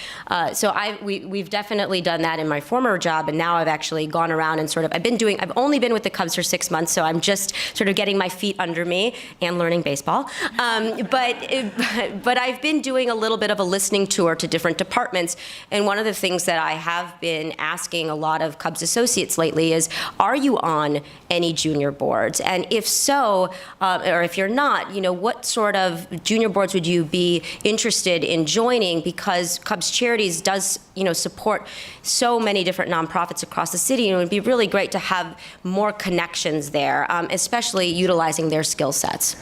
So we've definitely done that in my former job, and now I've actually gone around and I've only been with the Cubs for 6 months, so I'm just sort of getting my feet under me and learning baseball. But I've been doing a little bit of a listening tour to different departments, and one of the things that I have been asking a lot of Cubs associates lately is, are you on any junior boards? And if so, or if you're not, what sort of junior boards would you be interested in joining? Because Cubs Charities does, support so many different nonprofits across the city, and it would be really great to have more connections there, especially utilizing their skill sets.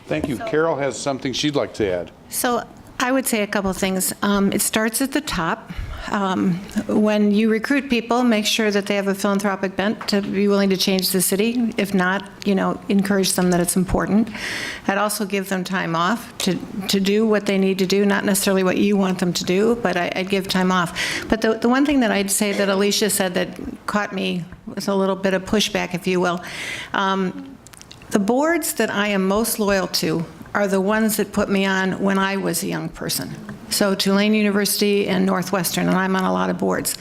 Thank you. Carol has something she'd like to add. So I would say a couple things. It starts at the top. When you recruit people, make sure that they have a philanthropic bent to be willing to change the city. If not, encourage them that it's important. I'd also give them time off to do what they need to do, not necessarily what you want them to do, but I'd give time off. But the one thing that I'd say that Alicia said that caught me with a little bit of pushback, if you will, the boards that I am most loyal to are the ones that put me on when I was a young person. So Tulane University and Northwestern, and I'm on a lot of boards.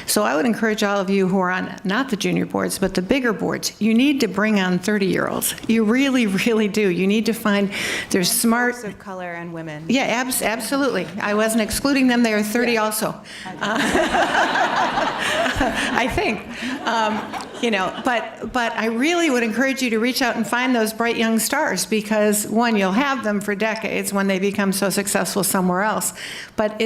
So I would encourage all of you who are on not the junior boards, but the bigger boards, you need to bring on 30-year-olds. You really, really do. You need to find, there's smart... Folks of color and women. Yeah, absolutely. I wasn't excluding them. They are 30 also. I think. But I really would encourage you to reach out and find those bright young stars, because one, you'll have them for decades when they become so successful somewhere else. But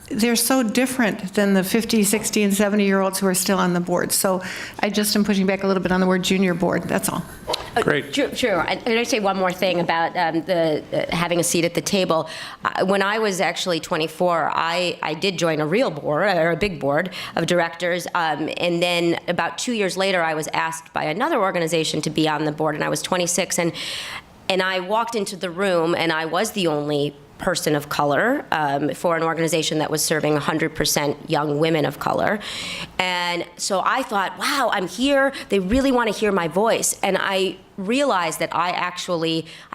they're so different than the 50, 60, and 70-year-olds who are still on the board. So I just am pushing back a little bit on the word junior board. That's all. Great. True. I'm going to say one more thing about having a seat at the table. When I was actually 24, I did join a real board, or a big board of directors, and then about 2 years later, I was asked by another organization to be on the board, and I was 26, and I walked into the room, and I was the only person of color for an organization that was serving 100% young women of color. And so I thought, wow, I'm here. They really want to hear my voice. And I realized that I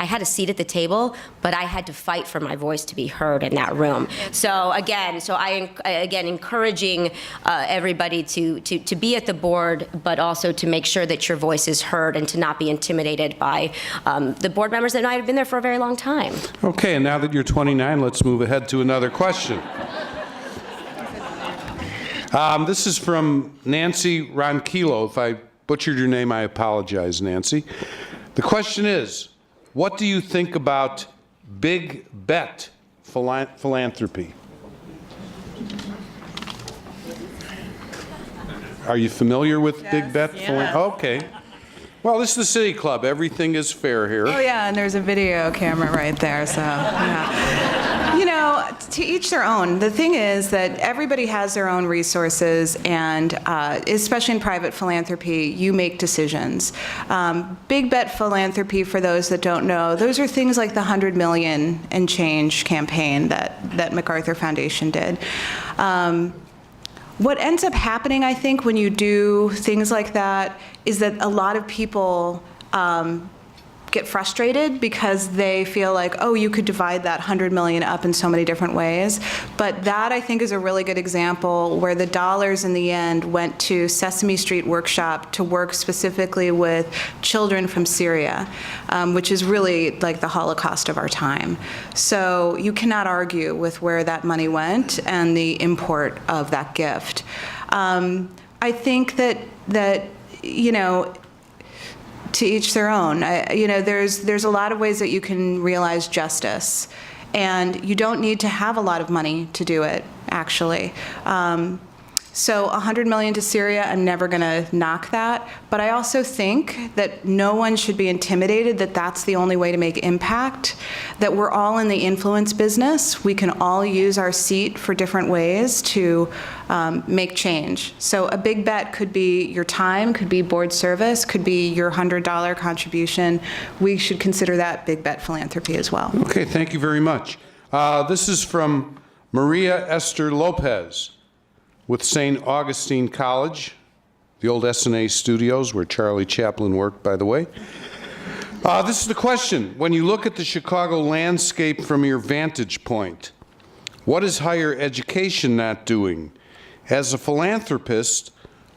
had a seat at the table, but I had to fight for my voice to be heard in that room. So I encouraging everybody to be at the board, but also to make sure that your voice is heard and to not be intimidated by the board members that might have been there for a very long time. Okay, and now that you're 29, let's move ahead to another question. This is from Nancy Ronquillo. If I butchered your name, I apologize, Nancy. The question is, what do you think about big bet philanthropy? Are you familiar with big bet philanthropy? Okay. Well, this is the City Club. Everything is fair here. Oh, yeah, and there's a video camera right there, so, yeah. To each their own. The thing is that everybody has their own resources, and especially in private philanthropy, you make decisions. Big bet philanthropy, for those that don't know, those are things like the $100 million and change campaign that MacArthur Foundation did. What ends up happening, I think, when you do things like that is that a lot of people get frustrated because they feel like, oh, you could divide that $100 million up in so many different ways. But that, I think, is a really good example where the dollars in the end went to Sesame Street Workshop to work specifically with children from Syria, which is really like the Holocaust of our time. So you cannot argue with where that money went and the import of that gift. I think that to each their own. There's a lot of ways that you can realize justice. And you don't need to have a lot of money to do it, actually. So $100 million to Syria, I'm never going to knock that. But I also think that no one should be intimidated that that's the only way to make impact, that we're all in the influence business. We can all use our seat for different ways to make change. So a big bet could be your time, could be board service, could be your $100 contribution. We should consider that big bet philanthropy as well. Okay, thank you very much. This is from Maria Esther Lopez with St. Augustine College, the old S&A studios where Charlie Chaplin worked, by the way. This is the question. When you look at the Chicago landscape from your vantage point, what is higher education not doing? As a philanthropist,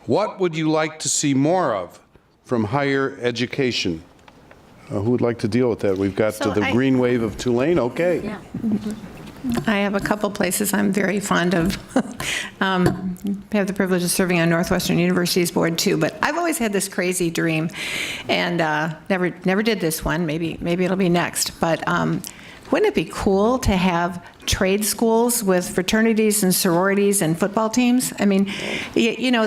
what would you like to see more of from higher education? Who would like to deal with that? We've got the Green Wave of Tulane. Okay. Yeah. I have a couple places I'm very fond of. I have the privilege of serving on Northwestern University's board too, but I've always had this crazy dream, and never did this one. Maybe it'll be next. But wouldn't it be cool to have trade schools with fraternities and sororities and football teams? I mean, you know,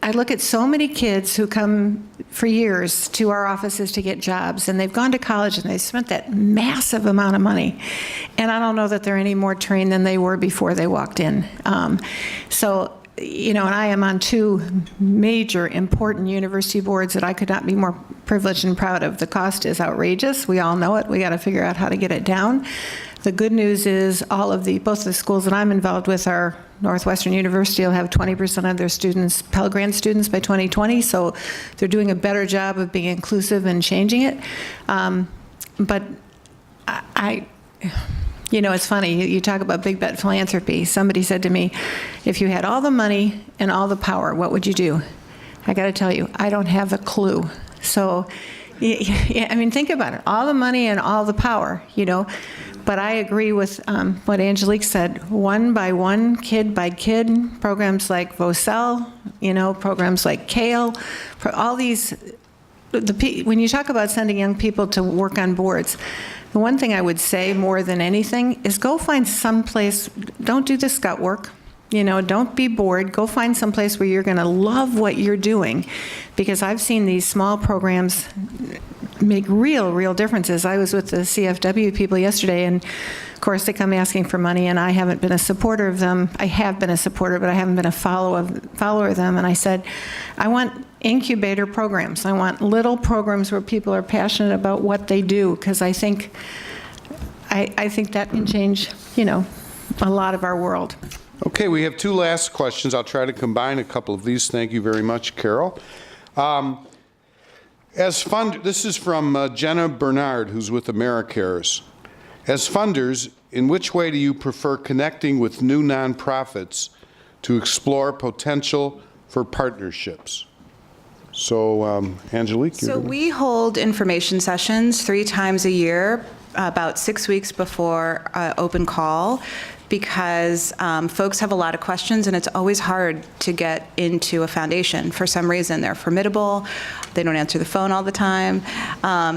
I look at so many kids who come for years to our offices to get jobs, and they've gone to college and they've spent that massive amount of money. And I don't know that they're any more trained than they were before they walked in. So, you know, and I am on two major important university boards that I could not be more privileged and proud of. The cost is outrageous. We all know it. We got to figure out how to get it down. The good news is both the schools that I'm involved with are Northwestern University will have 20% of their students Pell Grant students by 2020, so they're doing a better job of being inclusive and changing it. But you know, it's funny, you talk about big bet philanthropy. Somebody said to me, if you had all the money and all the power, what would you do? I got to tell you, I don't have a clue. So, yeah, I mean, think about it. All the money and all the power, you know. But I agree with what Angelique said, one by one, kid by kid, programs like VOCEL, you know, programs like Hale, all these, when you talk about sending young people to work on boards, the one thing I would say more than anything is go find some place, don't do the scout work, you know, don't be bored, go find some place where you're going to love what you're doing, because I've seen these small programs make real differences. I was with the CFW people yesterday, and of course they come asking for money, and I haven't been a supporter of them. I have been a supporter, but I haven't been a follower of them. And I said, I want incubator programs. I want little programs where people are passionate about what they do, because I think that can change, you know, a lot of our world. Okay, we have two last questions. I'll try to combine a couple of these. Thank you very much, Carol. This is from Jenna Bernard, who's with AmeriCares. As funders, in which way do you prefer connecting with new nonprofits to explore potential for partnerships? So, Angelique, So we hold information sessions 3 times a year, about 6 weeks before open call, because folks have a lot of questions, and it's always hard to get into a foundation. For some reason, they're formidable. They don't answer the phone all the time.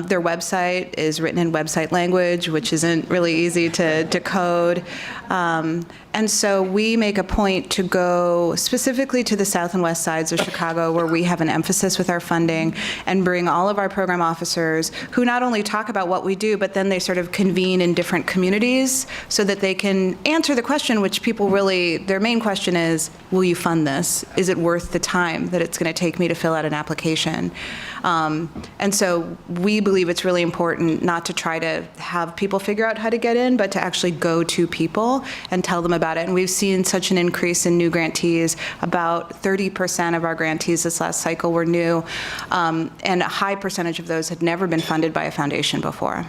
Their website is written in website language, which isn't really easy to decode. And so we make a point to go specifically to the south and west sides of Chicago, where we have an emphasis with our funding, and bring all of our program officers who not only talk about what we do, but then they sort of convene in different communities so that they can answer the question, which people really, their main question is, will you fund this? Is it worth the time that it's going to take me to fill out an application? And so we believe it's really important not to try to have people figure out how to get in, but to actually go to people and tell them about it. And we've seen such an increase in new grantees. About 30% of our grantees this last cycle were new, and a high percentage of those had never been funded by a foundation before.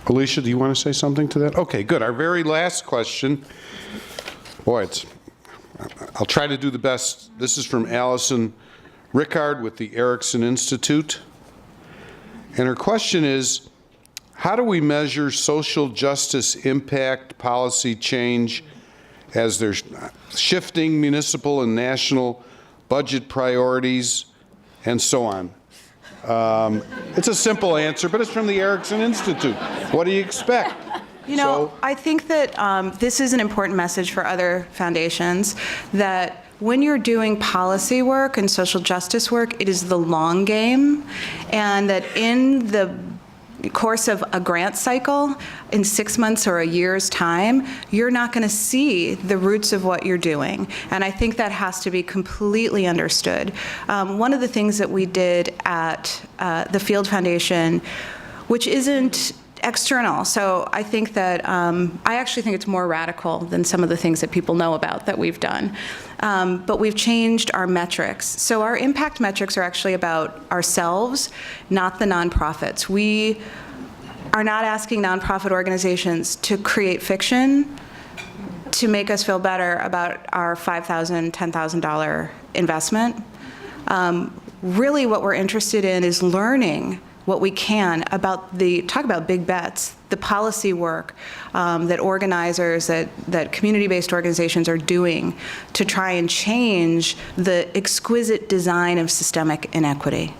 Alicia, do you want to say something to that? Okay, good. Our very last question. Boy, I'll try to do the best. This is from Allison Rickard with the Erickson Institute. And her question is, how do we measure social justice impact policy change as there's shifting municipal and national budget priorities and so on? It's a simple answer, but it's from the Erickson Institute. What do you expect? You know, I think that this is an important message for other foundations, that when you're doing policy work and social justice work, it is the long game, and that in the course of a grant cycle, in 6 months or a year's time, you're not going to see the roots of what you're doing. And I think that has to be completely understood. One of the things that we did at the Field Foundation, which isn't external. So I think that, I actually think it's more radical than some of the things that people know about that we've done. But we've changed our metrics. So our impact metrics are actually about ourselves, not the nonprofits. We are not asking nonprofit organizations to create fiction to make us feel better about our $5,000, $10,000 investment. Really what we're interested in is learning what we can about talk about big bets, the policy work that organizers, that community-based organizations are doing to try and change the exquisite design of systemic inequity.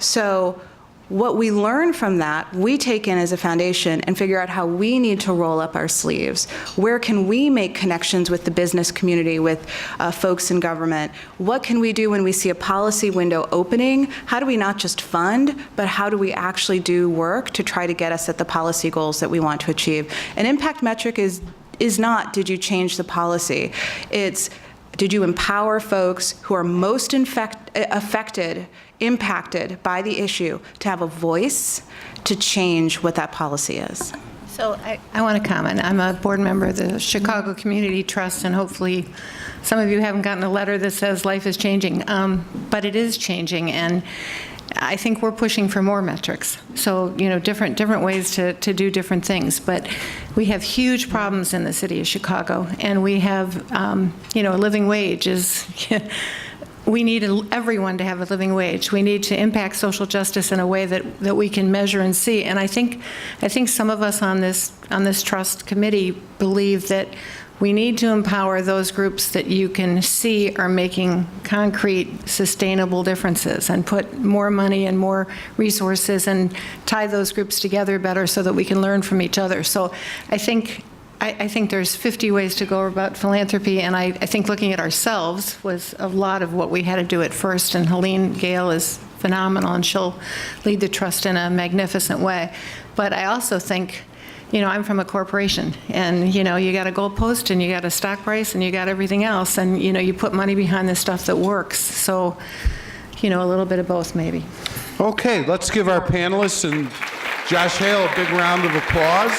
So what we learn from that, we take in as a foundation and figure out how we need to roll up our sleeves. Where can we make connections with the business community, with folks in government? What can we do when we see a policy window opening? How do we not just fund, but how do we actually do work to try to get us at the policy goals that we want to achieve? An impact metric is not, did you change the policy? It's, did you empower folks who are most affected, impacted by the issue, to have a voice to change what that policy is? So I want to comment. I'm a board member of the Chicago Community Trust, and hopefully some of you haven't gotten a letter that says life is changing, but it is changing, and I think we're pushing for more metrics. So, you know, different ways to do different things. But we have huge problems in the city of Chicago, and we have, you know, a living wage is, we need everyone to have a living wage. We need to impact social justice in a way that we can measure and see. And I think some of us on this trust committee believe that we need to empower those groups that you can see are making concrete, sustainable differences, and put more money and more resources and tie those groups together better so that we can learn from each other. So I think there's 50 ways to go about philanthropy, and I think looking at ourselves was a lot of what we had to do at first, and Helene Gale is phenomenal, and she'll lead the trust in a magnificent way. But I also think, you know, I'm from a corporation, and, you know, you got a goalpost, and you got a stock price, and you got everything else, and, you know, you put money behind the stuff that works. So, you know, a little bit of both, maybe. Okay, let's give our panelists and Josh Hale a big round of applause.